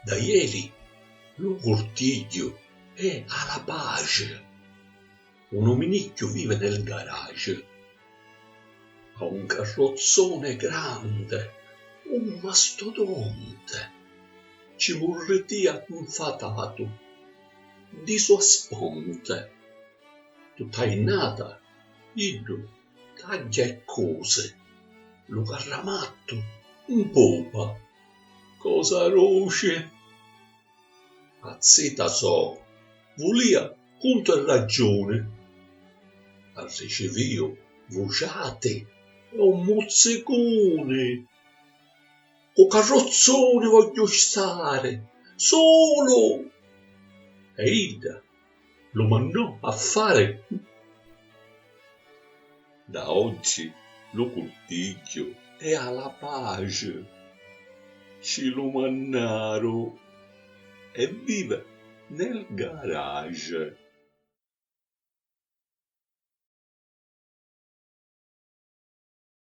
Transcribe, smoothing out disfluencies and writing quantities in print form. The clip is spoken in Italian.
Da ieri lo cortiglio è alla pace. Un ominicchio vive nel garage. Ha un carrozzone grande, un mastodonte. Ci vorrei infatato di sua sponte. Tutta innata, io taglia e cose. Lo carramatto un popa, cosa roce. Azzeta so, volia punto e ragione. Ha ricevio vociate e un mozzicone. O carrozzone voglio stare, solo. E Ida lo mandò a fare. Da oggi lo cortiglio è alla pace. Ci lo mannaro e vive nel garage.